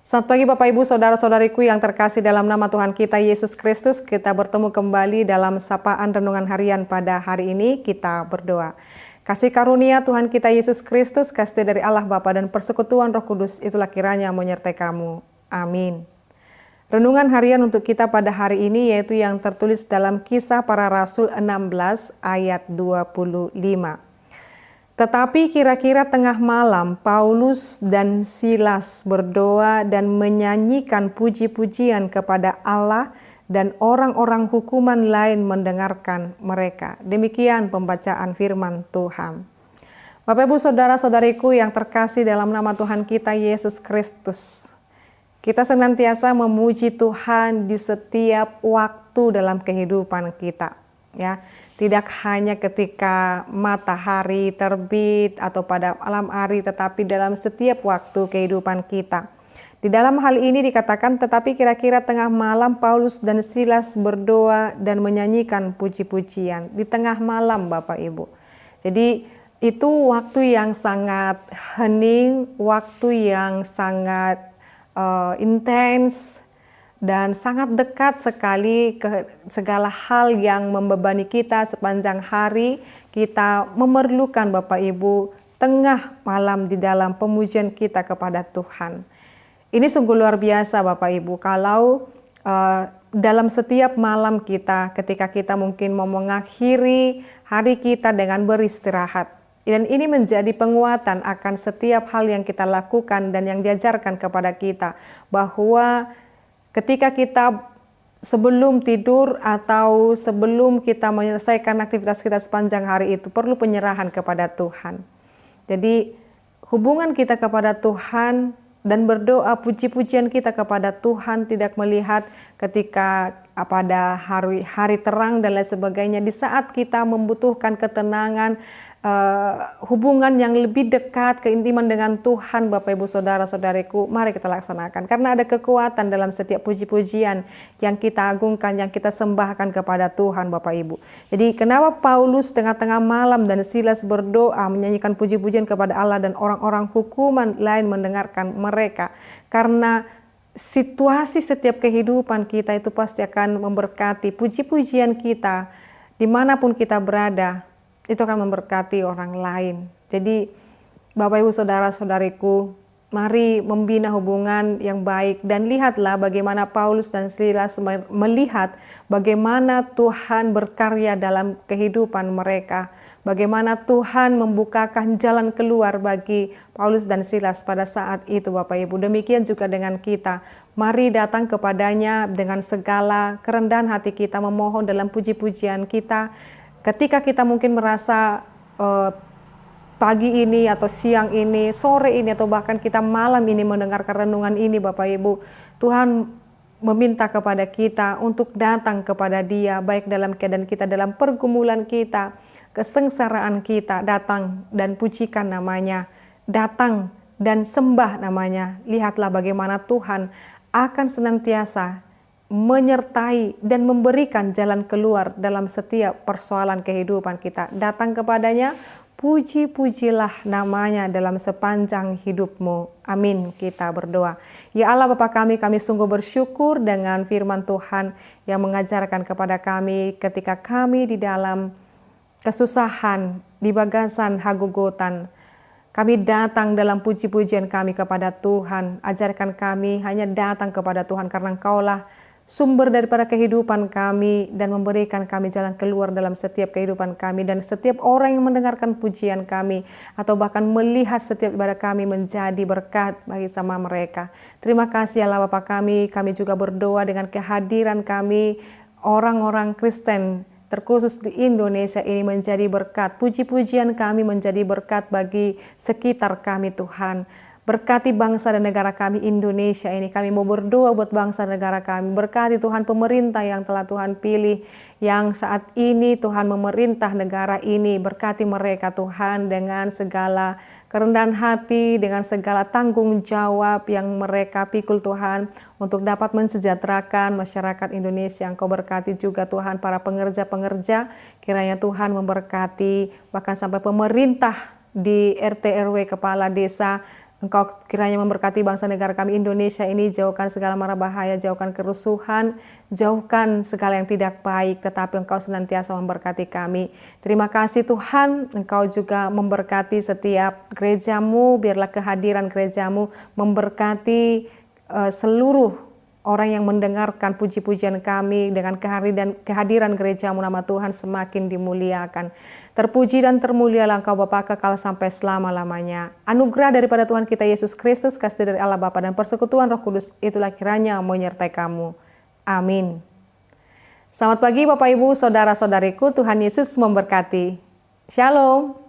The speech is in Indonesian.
Selamat pagi Bapak Ibu Saudara-saudariku yang terkasih dalam nama Tuhan kita Yesus Kristus. Kita bertemu kembali dalam sapaan renungan harian pada hari ini. Kita berdoa. Kasih karunia Tuhan kita Yesus Kristus, kasih dari Allah Bapa dan persekutuan Roh Kudus itulah kiranya menyertai kamu. Amin. Renungan harian untuk kita pada hari ini yaitu yang tertulis dalam Kisah Para Rasul 16 ayat 25. Tetapi kira-kira tengah malam, Paulus dan Silas berdoa dan menyanyikan puji-pujian kepada Allah dan orang-orang hukuman lain mendengarkan mereka. Demikian pembacaan firman Tuhan. Bapak Ibu Saudara-saudariku yang terkasih dalam nama Tuhan kita Yesus Kristus. Kita senantiasa memuji Tuhan di setiap waktu dalam kehidupan kita. Ya, tidak hanya ketika matahari terbit atau pada malam hari, tetapi dalam setiap waktu kehidupan kita. Di dalam hal ini dikatakan, tetapi kira-kira tengah malam Paulus dan Silas berdoa dan menyanyikan puji-pujian. Di tengah malam Bapak Ibu. Jadi itu waktu yang sangat hening, waktu yang sangat intens, dan sangat dekat sekali ke segala hal yang membebani kita sepanjang hari. Kita memerlukan Bapak Ibu tengah malam di dalam pemujian kita kepada Tuhan. Ini sungguh luar biasa Bapak Ibu kalau dalam setiap malam kita, ketika kita mungkin mau mengakhiri hari kita dengan beristirahat. Dan ini menjadi penguatan akan setiap hal yang kita lakukan dan yang diajarkan kepada kita, bahwa ketika kita sebelum tidur atau sebelum kita menyelesaikan aktivitas kita sepanjang hari itu perlu penyerahan kepada Tuhan. Jadi hubungan kita kepada Tuhan dan berdoa puji-pujian kita kepada Tuhan tidak melihat ketika pada hari terang dan lain sebagainya. Di saat kita membutuhkan ketenangan, hubungan yang lebih dekat, keintiman dengan Tuhan, Bapak Ibu Saudara-saudariku, mari kita laksanakan. Karena ada kekuatan dalam setiap puji-pujian yang kita agungkan, yang kita sembahkan kepada Tuhan Bapak Ibu. Jadi kenapa Paulus tengah-tengah malam dan Silas berdoa menyanyikan puji-pujian kepada Allah dan orang-orang hukuman lain mendengarkan mereka? Karena situasi setiap kehidupan kita itu pasti akan memberkati puji-pujian kita dimanapun kita berada. Itu akan memberkati orang lain. Jadi Bapak Ibu Saudara-saudariku, mari membina hubungan yang baik dan lihatlah bagaimana Paulus dan Silas melihat bagaimana Tuhan berkarya dalam kehidupan mereka. Bagaimana Tuhan membukakan jalan keluar bagi Paulus dan Silas pada saat itu Bapak Ibu. Demikian juga dengan kita. Mari datang kepadanya dengan segala kerendahan hati kita, memohon dalam puji-pujian kita. Ketika kita mungkin merasa pagi ini atau siang ini, sore ini atau bahkan kita malam ini mendengarkan renungan ini Bapak Ibu, Tuhan meminta kepada kita untuk datang kepada Dia, baik dalam keadaan kita, dalam pergumulan kita, kesengsaraan kita, datang dan pujikan namanya, datang dan sembah namanya. Lihatlah bagaimana Tuhan akan senantiasa menyertai dan memberikan jalan keluar dalam setiap persoalan kehidupan kita. Datang kepadanya, puji-pujilah namanya dalam sepanjang hidupmu. Amin. Kita berdoa. Ya Allah Bapa kami sungguh bersyukur dengan firman Tuhan yang mengajarkan kepada kami ketika kami di dalam kesusahan, di bagasan hagogotan. Kami datang dalam puji-pujian kami kepada Tuhan. Ajarkan kami hanya datang kepada Tuhan karena Engkaulah sumber daripada kehidupan kami dan memberikan kami jalan keluar dalam setiap kehidupan kami, dan setiap orang yang mendengarkan pujian kami atau bahkan melihat setiap ibadah kami menjadi berkat bagi sama mereka. Terima kasih Allah Bapa kami juga berdoa dengan kehadiran kami orang-orang Kristen terkhusus di Indonesia ini menjadi berkat. Puji-pujian kami menjadi berkat bagi sekitar kami Tuhan. Berkati bangsa dan negara kami Indonesia ini. Kami mau berdoa buat bangsa dan negara kami. Berkati Tuhan pemerintah yang telah Tuhan pilih, yang saat ini Tuhan memerintah negara ini. Berkati mereka Tuhan dengan segala kerendahan hati, dengan segala tanggung jawab yang mereka pikul Tuhan untuk dapat mensejahterakan masyarakat Indonesia. Engkau berkati juga Tuhan para pengerja-pengerja. Kiranya Tuhan memberkati bahkan sampai pemerintah di RT RW, kepala desa, Engkau kiranya memberkati bangsa negara kami Indonesia ini, jauhkan segala mara bahaya, jauhkan kerusuhan, jauhkan segala yang tidak baik, tetapi Engkau senantiasa memberkati kami. Terima kasih Tuhan, Engkau juga memberkati setiap gerejamu, biarlah kehadiran gerejamu memberkati seluruh orang yang mendengarkan puji-pujian kami. Dengan kehadiran gerejamu, nama Tuhan semakin dimuliakan. Terpuji dan termulialah Engkau Bapa kekal sampai selama-lamanya. Anugerah daripada Tuhan kita Yesus Kristus, kasih dari Allah Bapa dan persekutuan Roh Kudus, itulah kiranya menyertai kamu. Amin. Selamat pagi Bapak Ibu, saudara-saudariku, Tuhan Yesus memberkati. Shalom.